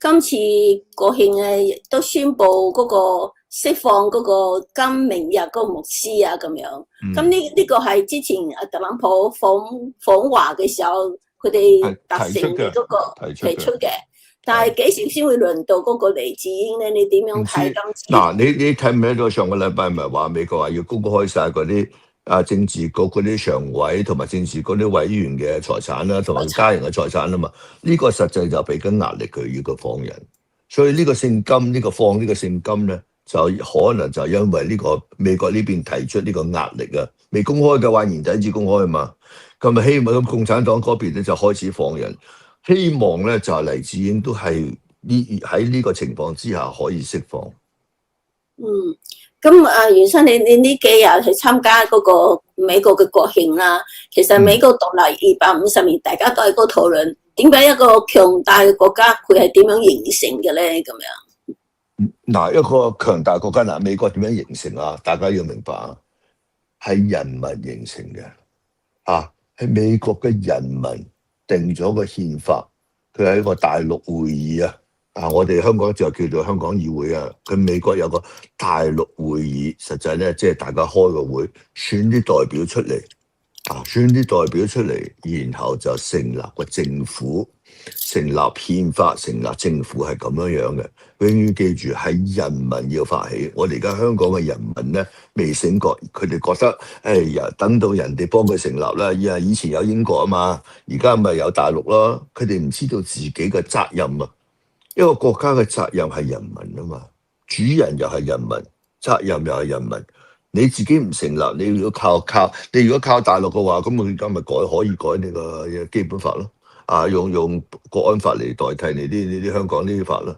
今次國慶亦都宣布嗰個釋放嗰個金明日嗰個牧師啊咁樣。咁呢個係之前特朗普訪華嘅時候，佢哋達成嘅嗰個提出嘅。但係幾時先會輪到嗰個黎智英咧？你點樣睇今次？嗱，你睇唔睇到上個禮拜咪話美國話要公開晒嗰啲政治局嗰啲常委同埋政治局啲委員嘅財產啦，同埋家人嘅財產啊嘛？呢個實際就俾緊壓力佢要佢放人，所以呢個聖金呢個放呢個聖金咧，就可能就因為呢個美國呢邊提出呢個壓力啊，未公開嘅話年底至公開啊嘛，咁咪希望咁共產黨嗰邊咧就開始放人。希望咧就係黎智英都係喺呢個情況之下可以釋放。咁袁生，你呢幾日去參加嗰個美國嘅國慶啦？其實美國獨立250年，大家都喺嗰度討論點解一個強大嘅國家佢係點樣形成嘅咧？咁樣嗱，一個強大國家嗱，美國點樣形成啊？大家要明白啊，係人民形成嘅係美國嘅人民定咗個憲法，佢係一個大陸會議我哋香港就叫做香港議會啊。佢美國有個大陸會議，實際咧即係大家開個會，選啲代表出嚟選啲代表出嚟，然後就成立個政府，成立憲法，成立政府係咁樣樣嘅。永遠記住係人民要發起。我哋而家香港嘅人民咧未醒覺，佢哋覺得等到人哋幫佢成立啦。以前有英國啊嘛，而家咪有大陸咯。佢哋唔知道自己嘅責任啊。一個國家嘅責任係人民啊嘛，主人又係人民，責任又係人民。你自己唔成立，你如果靠你如果靠大陸嘅話，咁我而家咪可以改你個基本法咯。用國安法嚟代替你啲香港呢啲法咯。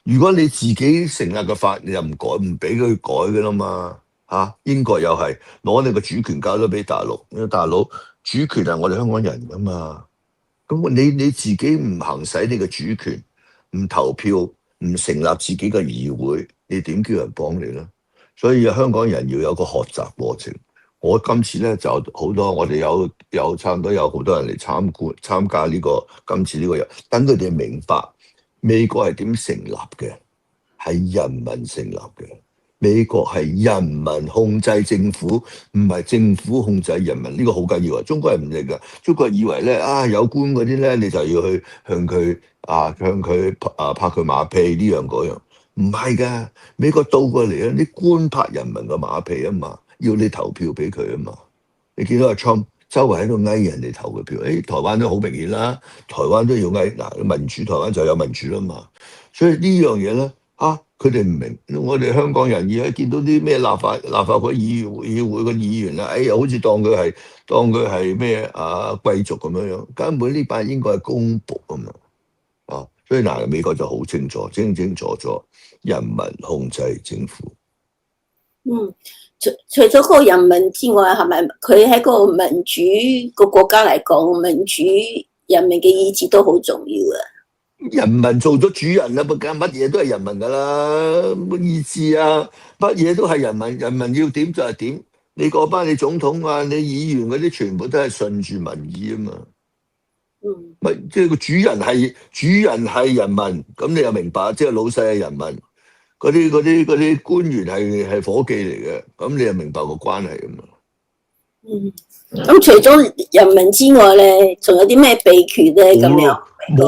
如果你自己成立嘅法，你又唔改，唔俾佢改嘅啦嘛。英國又係攞你個主權交咗俾大陸，因為大陸主權係我哋香港人噶嘛。咁你自己唔行使你嘅主權，唔投票，唔成立自己嘅議會，你點叫人幫你咧？所以香港人要有個學習過程。我今次咧就好多，我哋有差唔多有好多人嚟參加今次呢個日，等佢哋明白美國係點成立嘅，係人民成立嘅。美國係人民控制政府，唔係政府控制人民。呢個好緊要啊！中國人唔理㗎，中國人以為咧有官嗰啲咧，你就要去向佢拍佢馬屁呢樣嗰樣，唔係㗎。美國倒過嚟啊，啲官拍人民嘅馬屁啊嘛，要你投票俾佢啊嘛。你見到阿 Trump 周圍喺度嗌人哋投嘅票，台灣都好明顯啦，台灣都要嗌民主，台灣就有民主啦嘛。所以呢樣嘢咧佢哋唔明，我哋香港人而家見到啲咩立法會議會嘅議員好似當佢係咩貴族咁樣樣，根本呢班應該係公僕啊嘛。所以美國就好清楚，清楚人民控制政府。除咗嗰個人民之外，係咪佢喺個民主個國家嚟講，民主人民嘅意志都好重要啊？人民做咗主人啦，乜嘢都係人民噶啦，乜意志乜嘢都係人民，人民要點就係點。你嗰班你總統你議員嗰啲全部都係順住民意啊嘛。即係個主人係人民，咁你又明白，即係老細係人民，嗰啲官員係伙計嚟嘅，咁你又明白個關係啊嘛。咁除咗人民之外咧，仲有啲咩秘訣咧？咁樣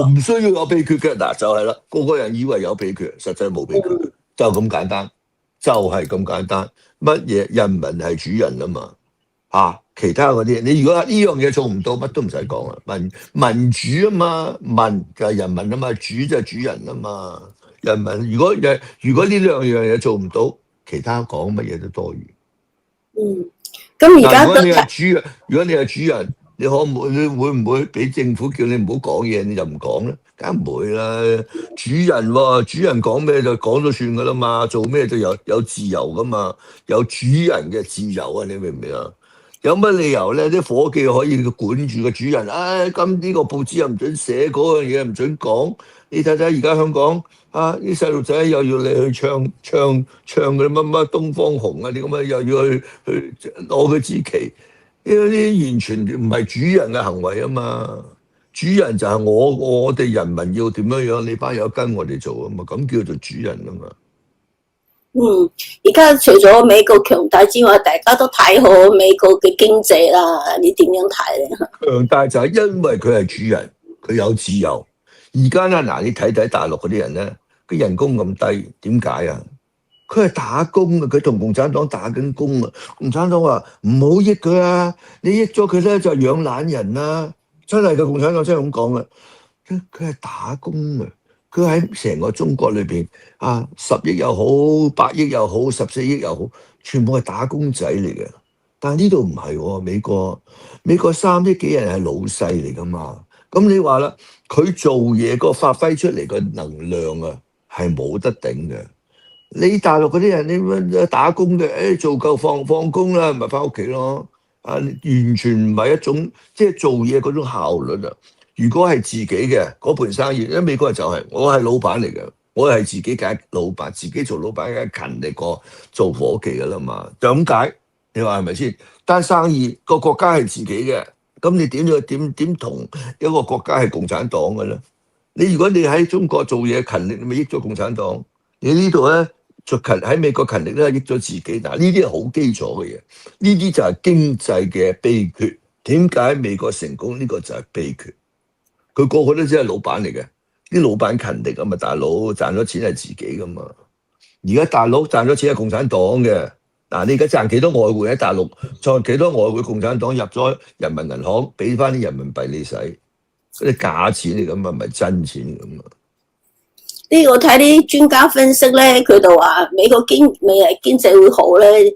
唔需要有秘訣嘅，就係啦，個個人以為有秘訣，實際冇秘訣，就咁簡單，就係咁簡單。乜嘢人民係主人啊嘛？其他嗰啲，你如果呢樣嘢做唔到，乜都唔使講啦。民主啊嘛，民就係人民啊嘛，主就係主人啊嘛。人民如果呢兩樣嘢做唔到，其他講乜嘢都多餘。咁而家如果你係主人，你會唔會俾政府叫你唔好講嘢，你就唔講咧？梗唔會啦。主人講咩就講咗算噶啦嘛，做咩都有自由噶嘛，有主人嘅自由啊！你明唔明啊？有乜理由咧？啲伙計可以管住個主人？今呢個報紙又唔准寫，嗰樣嘢唔准講。你睇睇而家香港啲細路仔又要你去唱嗰啲乜東方紅啲咁樣，又要去攞佢支旗，呢啲完全唔係主人嘅行為啊嘛。主人就係我哋人民要點樣樣，你班友跟我哋做啊嘛，咁叫做主人啊嘛。而家除咗美國強大之外，大家都睇好美國嘅經濟啦。你點樣睇咧？強大就係因為佢係主人，佢有自由。而家咧嗱，你睇大陸嗰啲人咧，佢人工咁低，點解啊？佢係打工啊，佢同共產黨打緊工啊。共產黨話唔好益佢啊，你益咗佢咧就養懶人啦。真係嘅，共產黨真係咁講嘅。佢係打工啊。佢喺成個中國裏邊啊，10億又好，8億又好，14億又好，全部係打工仔嚟嘅。但係呢度唔係喎，美國3億幾人係老細嚟噶嘛。咁你話啦，佢做嘢個發揮出嚟個能量啊，係冇得頂嘅。你大陸嗰啲人，你乜打工嘅，做夠放工啦，咪翻屋企咯。啊，完全唔係一種即係做嘢嗰種效率啊。如果係自己嘅嗰盤生意，因為美國人就係我係老闆嚟嘅，我係自己揀老闆，自己做老闆梗係勤力過做伙計噶啦嘛。就咁解，你話係咪先？單生意個國家係自己嘅，咁你點同一個國家係共產黨嘅咧？如果你喺中國做嘢勤力，你咪益咗共產黨；你呢度咧喺美國勤力咧，益咗自己。嗱，呢啲係好基礎嘅嘢，呢啲就係經濟嘅秘訣。點解美國成功？呢個就係秘訣。佢個個都只係老闆嚟嘅，啲老闆勤力啊嘛，大佬賺咗錢係自己噶嘛。而家大佬賺咗錢係共產黨嘅。嗱，你而家賺幾多外匯喺大陸，賺幾多外匯共產黨入咗人民銀行，俾翻啲人民幣你使，嗰啲假錢嚟咁啊，唔係真錢嚟咁啊。呢個睇啲專家分析咧，佢就話美國未來經濟會好咧。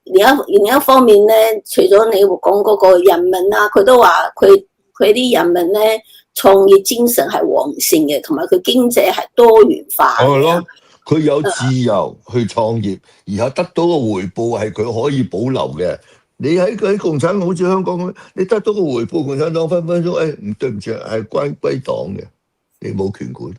另一方面咧，除咗你講嗰個人民啊，佢都話佢啲人民咧創業精神係旺盛嘅，同埋佢經濟係多元化嘅。係咯，佢有自由去創業，然後得到個回報係佢可以保留嘅。你喺共產黨好似香港咁，你得到個回報，共產黨分分鐘唔對唔住，係歸黨嘅，你冇權管。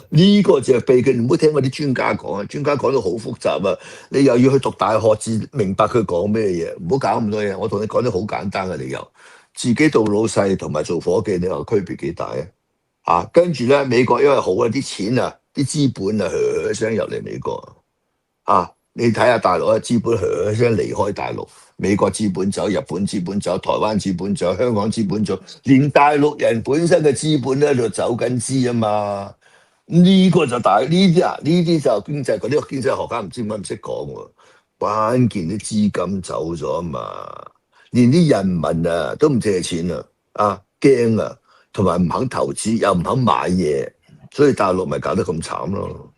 呢個就係秘訣，唔好聽我啲專家講啊！專家講到好複雜啊，你又要去讀大學至明白佢講咩嘢，唔好搞咁多嘢。我同你講啲好簡單嘅理由，自己做老細同埋做伙計，你話區別幾大啊？跟住咧，美國因為好啊，啲錢啊，啲資本啊，一聲入嚟美國啊！你睇下大陸啊，資本一聲離開大陸，美國資本走，日本資本走，台灣資本走，香港資本走，連大陸人本身嘅資本咧就走緊資啊嘛。呢個就大呢啲就經濟嗰啲經濟學家唔知點解唔識講喎。關鍵啲資金走咗啊嘛，連啲人民啊都唔借錢啊，驚啊，同埋唔肯投資又唔肯買嘢，所以大陸咪搞得咁慘咯。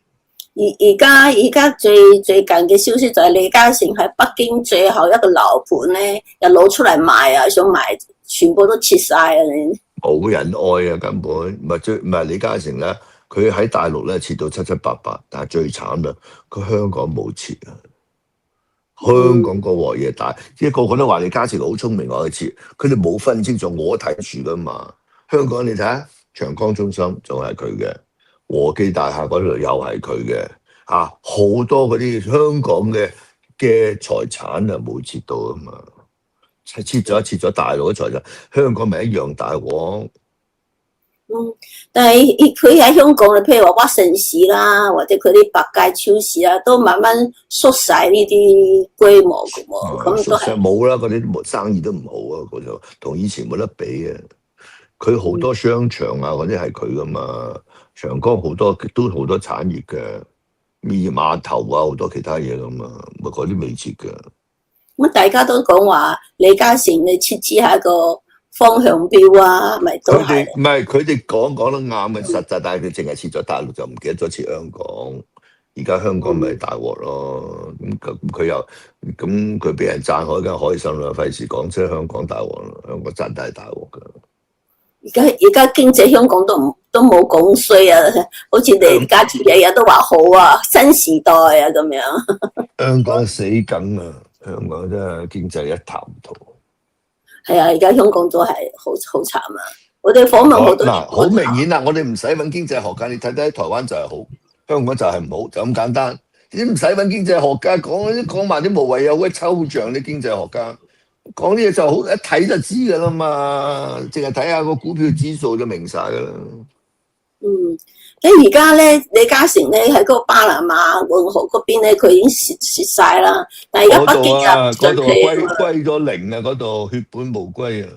而家最近嘅消息就係李嘉誠喺北京最後一個樓盤咧，又攞出嚟賣啊，想賣，全部都撤晒啊！你冇人愛啊，根本唔係李嘉誠咧。佢喺大陸咧切到七七八八，但係最慘啦，佢香港冇切啊！香港個鑊嘢大，即係個個都話李嘉誠好聰明，我去切，佢哋冇分清楚，我睇住噶嘛。香港你睇下，長江中心仲係佢嘅，和記大廈嗰度又係佢嘅，好多嗰啲香港嘅財產啊冇切到啊嘛，切咗大陸嘅財產，香港咪一樣大鑊。但係佢喺香港咧，譬如話屈臣氏啦，或者佢啲百佳超市啊，都慢慢縮晒呢啲規模嘅喎。咁都係冇啦，嗰啲生意都唔好啊，嗰度同以前冇得比啊。佢好多商場啊，嗰啲係佢噶嘛。長江好多產業嘅，碼頭啊，好多其他嘢噶嘛，咪嗰啲未切嘅。咁大家都講話李嘉誠嘅設置係一個方向標啊，咪都係。佢哋講得啱嘅，實際，但係佢淨係切咗大陸，就唔記得咗切香港。而家香港咪大鑊咯。咁佢俾人讚開，梗係開心啦。費事講出香港大鑊啦，香港真係大鑊噶。而家經濟香港都冇講衰啊，好似李家超日日都話好啊，新時代啊咁樣。香港死梗啊！香港真係經濟一塌糊塗。係啊，而家香港都係好慘啊！我哋訪問好多好明顯啦，我哋唔使揾經濟學家，你睇睇台灣就係好，香港就係唔好，就咁簡單。你唔使揾經濟學家講埋啲無謂有嘅抽象啲經濟學家，講啲嘢就好一睇就知㗎啦嘛，淨係睇下個股票指數就明晒㗎啦。咁而家咧，李嘉誠咧喺嗰個巴拿馬運河嗰邊咧，佢已經蝕晒啦。但係而家北京就嗰度歸咗零啊，嗰度血本無歸啊，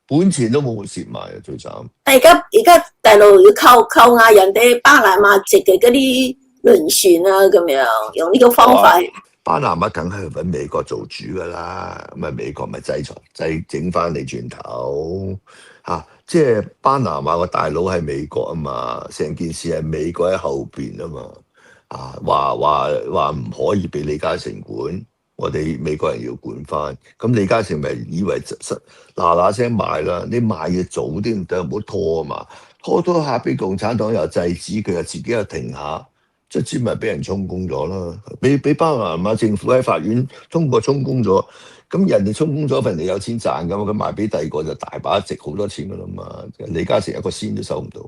本錢都冇蝕埋啊，最慘。但係而家大陸要扣押人哋巴拿馬籍嘅嗰啲輪船啊，咁樣用呢個方法。巴拿馬梗係揾美國做主㗎啦，咁啊美國咪制裁整翻你轉頭嚇。即係巴拿馬個大佬係美國啊嘛，成件事係美國喺後邊啊嘛，話唔可以俾李嘉誠管，我哋美國人要管翻。咁李嘉誠咪以為嗱聲賣啦，你賣嘅早啲唔得，唔好拖啊嘛，拖下俾共產黨又制止，佢又自己又停下，卒之咪俾人充公咗啦，俾巴拿馬政府喺法院通過充公咗。咁人哋充公咗份，你有錢賺㗎嘛？佢賣俾第二個就大把值好多錢㗎啦嘛。李嘉誠一個仙都收唔到。